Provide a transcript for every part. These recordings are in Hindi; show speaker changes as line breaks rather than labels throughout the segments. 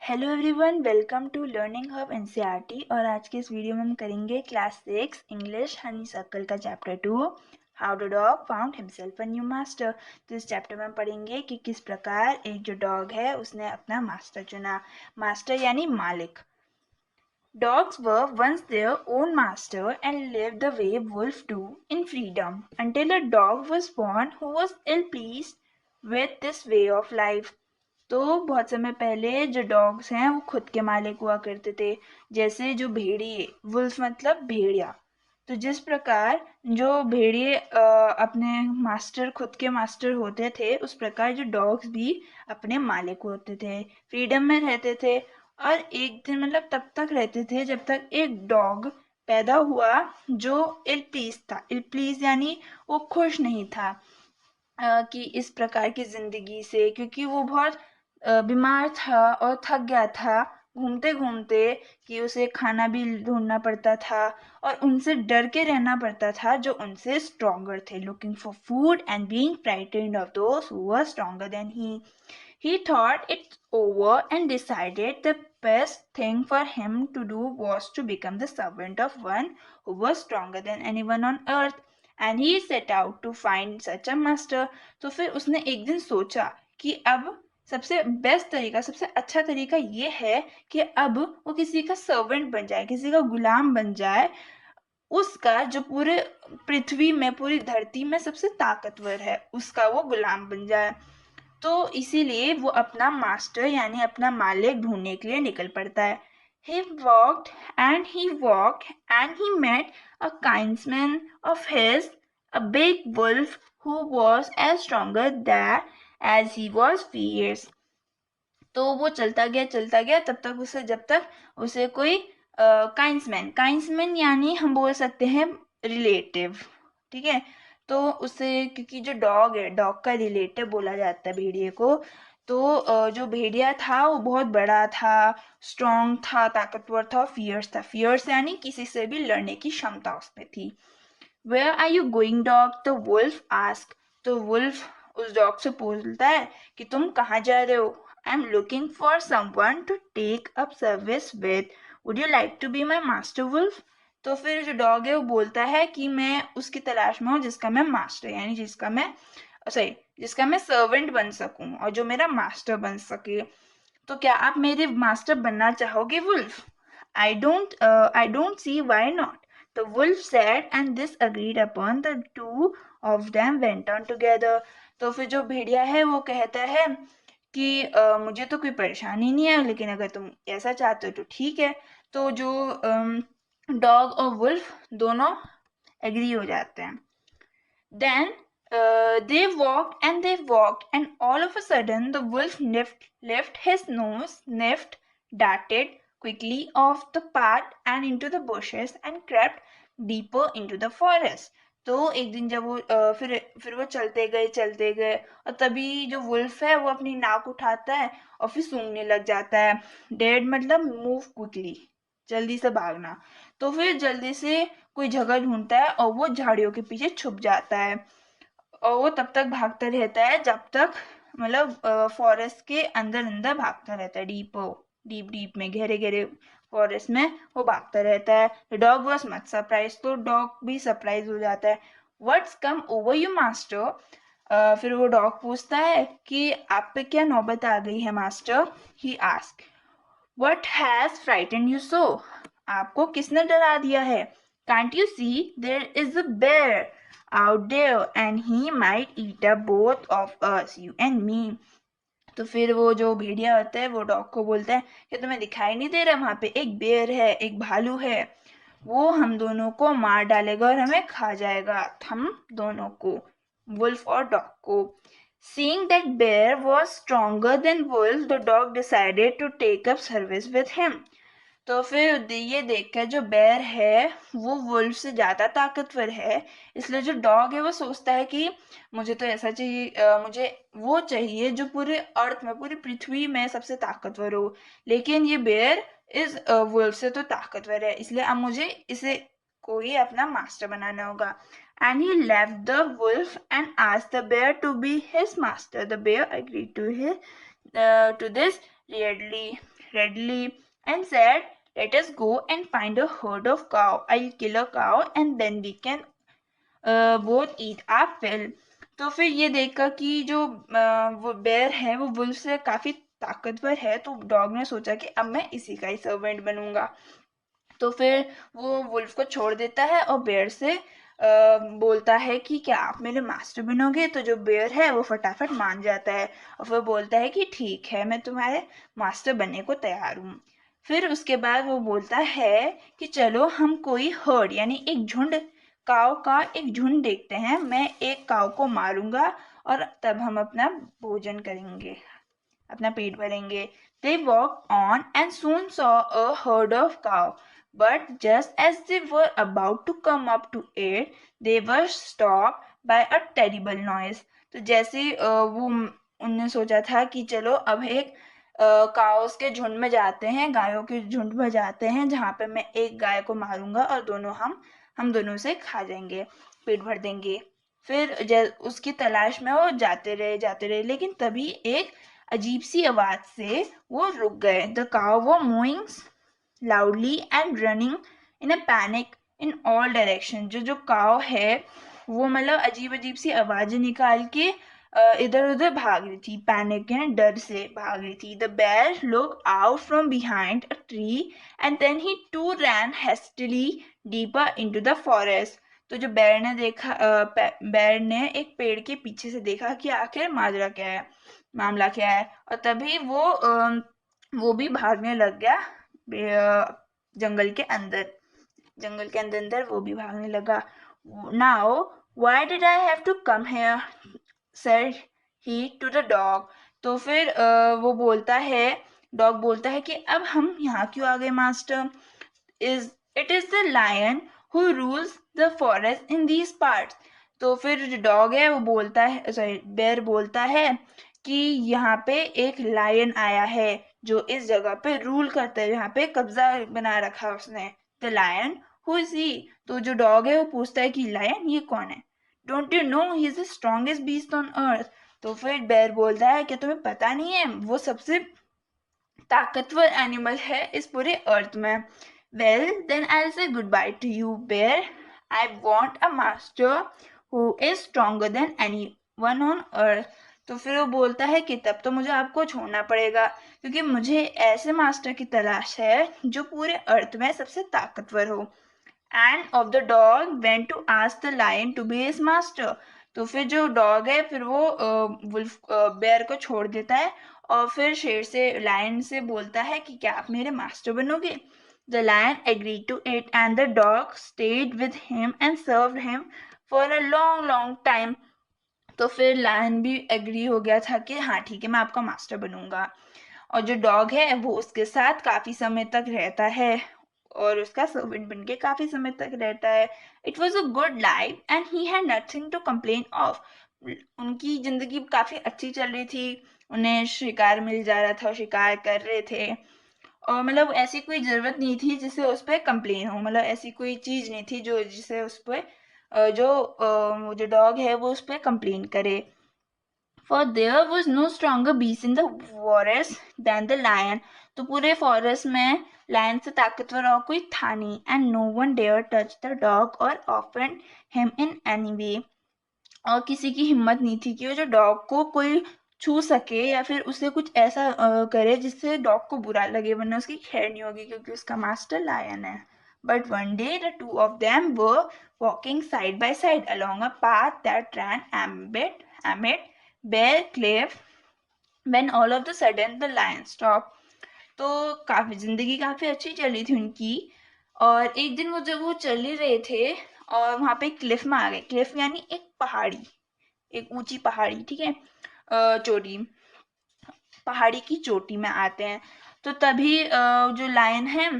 Hello everyone, welcome to learning hub NCERT. और आज के इस वीडियो में हम करेंगे क्लास 6 इंग्लिश हनी सर्कल का chapter 2, how the dog found himself a new master. तो इस चैप्टर में हम पढ़ेंगे कि किस प्रकार एक जो डॉग है उसने अपना मास्टर चुना। मास्टर यानी मालिक। Dogs were once their own master and lived the way wolves do in freedom until a dog was born who was ill pleased with this way of life. तो बहुत समय पहले जो डॉग्स हैं वो खुद के मालिक हुआ करते थे, जैसे जो भेड़िए, वुल्फ मतलब भेड़िया। तो जिस प्रकार जो भेड़िए अपने मास्टर, खुद के मास्टर होते थे, उस प्रकार जो डॉग्स भी अपने मालिक होते थे, फ्रीडम में रहते थे। और एक दिन मतलब तब तक रहते थे जब तक एक डॉग पैदा हुआ जो इल प्लीज था। इल प्लीज यानी वो खुश नहीं था कि इस प्रकार की जिंदगी से, क्योंकि वो बहुत बीमार था और थक गया था घूमते घूमते, कि उसे खाना भी ढूंढना पड़ता था और उनसे डर के रहना पड़ता था जो उनसे स्ट्रॉन्गर थे, looking for food and being frightened of those who were stronger than he. He thought it over and decided the best thing for him to do was to become the servant of one who was stronger than anyone on earth. And he set out to find such a master. तो फिर उसने एक दिन सोचा कि अब सबसे बेस्ट तरीका, सबसे अच्छा तरीका ये है कि अब वो किसी का सर्वेंट बन जाए, किसी का गुलाम बन जाए, उसका जो पूरे पृथ्वी में, पूरी धरती में सबसे ताकतवर है, उसका वो गुलाम बन जाए। तो इसीलिए वो अपना मास्टर यानी अपना मालिक ढूंढने के लिए निकल पड़ता है। He walked and he met a kinsman of his, a big wolf who was as stronger there as he was fierce. तो वो चलता गया तब तक उसे, जब तक उसे कोई काइंसमैन यानी हम बोल सकते हैं रिलेटिव, ठीक है। तो उसे, क्योंकि जो डॉग है, डॉग का रिलेटिव बोला जाता है भेड़िए को, तो जो भेड़िया था वो बहुत बड़ा था, स्ट्रॉन्ग था, ताकतवर था, फियर्स था। फियर्स यानी किसी से भी लड़ने की क्षमता उसमें थी। Where are you going, dog? The wolf asked. तो वुल्फ उस डॉग से पूछता है कि तुम कहाँ जा रहे हो? I'm looking for someone to take up service with. Would you like to be my master wolf? तो फिर जो डॉग है वो बोलता है कि मैं उसकी तलाश में हूँ जिसका मैं मास्टर यानी जिसका मैं सर्वेंट बन सकूं और जो मेरा मास्टर बन सके। तो क्या आप मेरे मास्टर बनना चाहोगे, wolf? I don't see why not. The wolf said, and this agreed upon. The two of them went on together. तो फिर जो भेड़िया है वो कहता है कि मुझे तो कोई परेशानी नहीं है, लेकिन अगर तुम ऐसा चाहते हो तो ठीक है। तो जो डॉग और वुल्फ दोनों एग्री हो जाते हैं। Then they walked, and all of a sudden the wolf left his nose, sniffed, darted quickly off the path and into the bushes and crept deeper into the forest. तो एक दिन जब वो फिर वो चलते गए और तभी जो वुल्फ है वो अपनी नाक उठाता है और फिर सूंघने लग जाता है। डेड मतलब मूव क्विकली, जल्दी से भागना। तो फिर जल्दी से कोई जगह ढूंढता है और वो झाड़ियों के पीछे छुप जाता है। और वो तब तक भागता रहता है जब तक, मतलब फॉरेस्ट के अंदर अंदर भागता रहता है, डीप में, गहरे गहरे फॉरेस्ट में वो भागता रहता है। डॉग वॉज मच सरप्राइज, तो डॉग भी सरप्राइज हो जाता है। What's come over you master? फिर वो डॉग पूछता है कि आप पे क्या नौबत आ गई है master? He ask, What has frightened you so? आपको किसने डरा दिया है? Can't you see there is a bear out there and he might eat up both of us, you and me. तो फिर वो जो भेड़िया होता है वो डॉग को बोलता है कि तुम्हें दिखाई नहीं दे रहा, वहां पे एक बेर है, एक भालू है, वो हम दोनों को मार डालेगा और हमें खा जाएगा, हम दोनों को, वुल्फ और डॉग को। Seeing that Bear was stronger than Wolf, the dog decided to take up service with him. तो फिर ये देखकर जो बेर है वो वुल्फ से ज्यादा ताकतवर है, इसलिए जो डॉग है वो सोचता है कि मुझे तो ऐसा चाहिए, मुझे वो चाहिए जो पूरे अर्थ में, पूरी पृथ्वी में सबसे ताकतवर हो। लेकिन ये बेर इस वुल्फ से तो ताकतवर है, इसलिए अब मुझे इसे कोई अपना मास्टर बनाना होगा। And he left the wolf and asked the bear to be his master. The bear agreed to this readily and said, "Let us go and find a herd of cow. I'll kill a cow and then we can both eat our fill." तो फिर ये देखा कि जो वो बेयर है वो वुल्फ से काफी ताकतवर है, तो डॉग ने सोचा कि अब मैं इसी का ही सर्वेंट बनूंगा। तो फिर वो वुल्फ को छोड़ देता है और बेयर से बोलता है कि क्या आप मेरे मास्टर बनोगे? तो जो बेयर है वो फटाफट मान जाता है और फिर बोलता है कि ठीक है, मैं तुम्हारे मास्टर बनने को तैयार हूँ। फिर उसके बाद वो बोलता है कि चलो हम कोई हर्ड यानी एक झुंड, काव का एक झुंड देखते हैं, मैं एक काव को मारूंगा और तब हम अपना भोजन करेंगे, अपना पेट भरेंगे। They walked on and soon saw a herd of cow. But just as they were about to come up to it, they were stopped by a terrible noise. तो जैसे वो उनने सोचा था कि चलो अब एक काउस के झुंड में जाते हैं, गायों के झुंड में जाते हैं, जहाँ पे मैं एक गाय को मारूंगा और दोनों हम दोनों से खा जाएंगे, पेट भर देंगे। फिर उसकी तलाश में वो जाते रहे, लेकिन तभी एक अजीब सी आवाज से वो रुक गए। The cow was mooing loudly and running in a panic in all direction. जो काउ है वो मतलब अजीब अजीब सी आवाजें निकाल के इधर उधर भाग रही थी, पैनिक है डर से भाग रही थी। The bear look out from behind a tree and then he too ran hastily deeper into the forest. तो जो बेयर ने देखा, बेयर ने एक पेड़ के पीछे से देखा कि आखिर मामला क्या है, और तभी वो भी भागने लग गया जंगल के अंदर। अंदर वो भी भागने लगा। Now why did I have to come here, said he to the dog. तो फिर वो बोलता है, डॉग बोलता है कि अब हम यहाँ क्यों आ गए master? Is it is the lion who rules the forest in these parts. तो फिर जो डॉग है वो बोलता है, सॉरी बेयर बोलता है कि यहाँ पे एक लायन आया है जो इस जगह पे रूल करता है, यहाँ पे कब्जा बना रखा है उसने। The lion who is he. तो जो डॉग है वो पूछता है कि लायन ये कौन है? Don't you know he is the strongest beast on earth. तो फिर बेयर बोलता है कि तुम्हें पता नहीं है, वो सबसे ताकतवर एनिमल है इस पूरे अर्थ में। Well then I will say good bye to you bear, I want a master who is stronger than anyone on earth. तो फिर वो बोलता है कि तब तो मुझे आपको छोड़ना पड़ेगा, क्योंकि मुझे ऐसे मास्टर की तलाश है जो पूरे अर्थ में सबसे ताकतवर हो। And off the dog went to ask the lion to be his master. तो फिर जो डॉग है फिर वो वुल्फ बेयर को छोड़ देता है और फिर शेर से, लायन से बोलता है कि क्या आप मेरे मास्टर बनोगे? The lion agreed to it and the dog stayed with him and served him for a long long time. तो फिर लायन भी एग्री हो गया था कि हाँ ठीक है, मैं आपका मास्टर बनूंगा। और जो डॉग है वो उसके साथ काफी समय तक रहता है और उसका सर्वेंट बन के काफी समय तक रहता है। It was a good life and he had nothing to complain of. उनकी जिंदगी काफी अच्छी चल रही थी, उन्हें शिकार मिल जा रहा था, शिकार कर रहे थे, और मतलब ऐसी कोई ज़रूरत नहीं थी जिससे उस पर कंप्लेन हो, मतलब ऐसी कोई चीज़ नहीं थी जो जिसे उस पर वो जो डॉग है वो उस पर कंप्लेन करे। For there was no stronger beast in the forest than the lion. तो पूरे फॉरेस्ट में लायन से ताकतवर और कोई था नहीं। And no one dared touch the dog or offend him in any way. और किसी की हिम्मत नहीं थी कि वो जो डॉग को कोई छू सके या फिर उसे कुछ ऐसा करे जिससे डॉग को बुरा लगे, वरना उसकी खैर नहीं होगी क्योंकि उसका मास्टर लायन है। But one day the two of them were walking side by side along a path that ran amid bare cliff when all of the sudden the lion stopped. तो काफी जिंदगी काफी अच्छी चली थी उनकी, और एक दिन वो जब वो चल ही रहे थे और वहां पे क्लिफ में आ गए। क्लिफ यानी एक पहाड़ी, एक ऊंची पहाड़ी, ठीक है, चोटी, पहाड़ी की चोटी में आते हैं। तो तभी जो लायन है,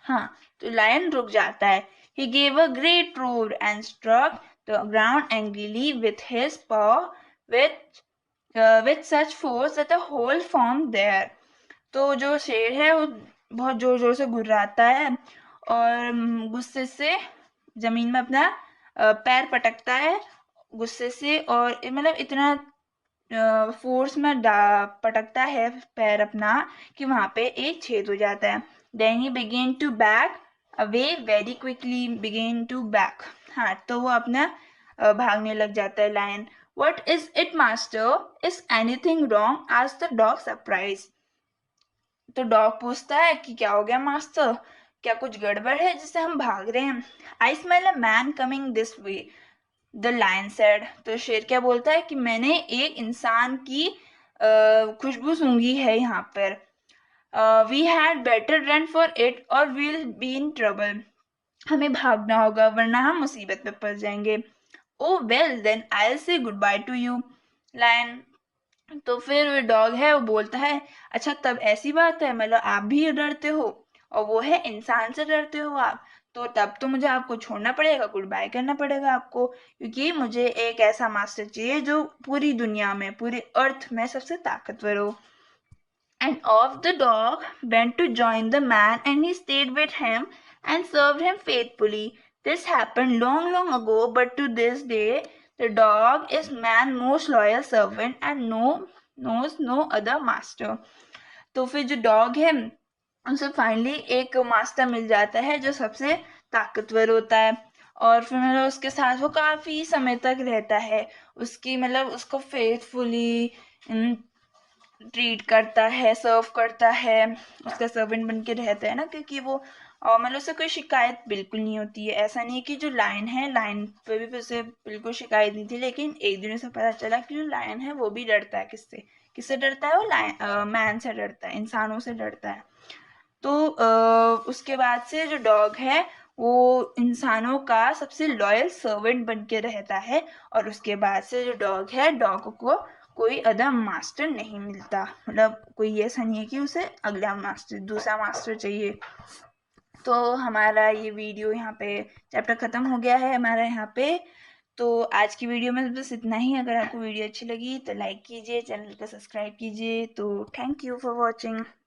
हाँ, तो लायन रुक जाता है। He gave a great roar and struck the ground angrily with his paw with such force that the whole formed there. तो जो शेर है वो बहुत जोर जोर से गुर्राता है और गुस्से से जमीन में अपना पैर पटकता है गुस्से से, और मतलब इतना फोर्स में पटकता है पैर अपना कि वहाँ पे एक छेद हो जाता है. Then he began to back away very quickly, began to back. हाँ, तो वो अपना भागने लग जाता है lion. What is it, master? Is anything wrong? asked the dog surprised. तो डॉग पूछता है कि क्या हो गया मास्टर, क्या कुछ गड़बड़ है जिससे हम भाग रहे हैं. I smell a man coming this way, the lion said. तो शेर क्या बोलता है कि मैंने एक इंसान की खुशबू सूंघी है यहाँ पर. We had better run for it or we'll be in trouble. हमें भागना होगा वरना हम मुसीबत में फंस जाएंगे. Oh well then I will say good bye to you, lion. तो फिर वो डॉग है वो बोलता है, अच्छा तब ऐसी बात है, मतलब आप भी डरते हो और वो है इंसान से डरते हो आप, तो तब तो मुझे आपको छोड़ना पड़ेगा, गुड बाय करना पड़ेगा आपको, क्योंकि मुझे एक ऐसा मास्टर चाहिए जो पूरी दुनिया में, पूरी अर्थ में सबसे ताकतवर हो. And off the dog went to join the man, and he stayed with him and served him faithfully. This happened long, long ago, but to this day, the dog is man's most loyal servant and knows no other master. तो फिर जो डॉग है उसे फाइनली एक मास्टर मिल जाता है जो सबसे ताकतवर होता है, और फिर मतलब उसके साथ वो काफ़ी समय तक रहता है. उसकी मतलब उसको फेथफुली ट्रीट करता है, सर्व करता है, उसका सर्वेंट बन के रहता है ना, क्योंकि वो मतलब उसे कोई शिकायत बिल्कुल नहीं होती है. ऐसा नहीं कि जो लायन है, लायन पे भी उसे बिल्कुल शिकायत नहीं थी, लेकिन एक दिन उसे पता चला कि जो लायन है वो भी डरता है. किससे किससे डरता है वो, लायन मैन से डरता है, इंसानों से डरता है. तो उसके बाद से जो डॉग है वो इंसानों का सबसे लॉयल सर्वेंट बन के रहता है, और उसके बाद से जो डॉग है, डॉग को कोई अदर मास्टर नहीं मिलता, मतलब कोई ऐसा नहीं है कि उसे अगला मास्टर, दूसरा मास्टर चाहिए. तो हमारा ये वीडियो यहाँ पे चैप्टर ख़त्म हो गया है हमारा यहाँ पे. तो आज की वीडियो में बस इतना ही. अगर आपको वीडियो अच्छी लगी तो लाइक कीजिए, चैनल को सब्सक्राइब कीजिए. तो थैंक यू फॉर वॉचिंग.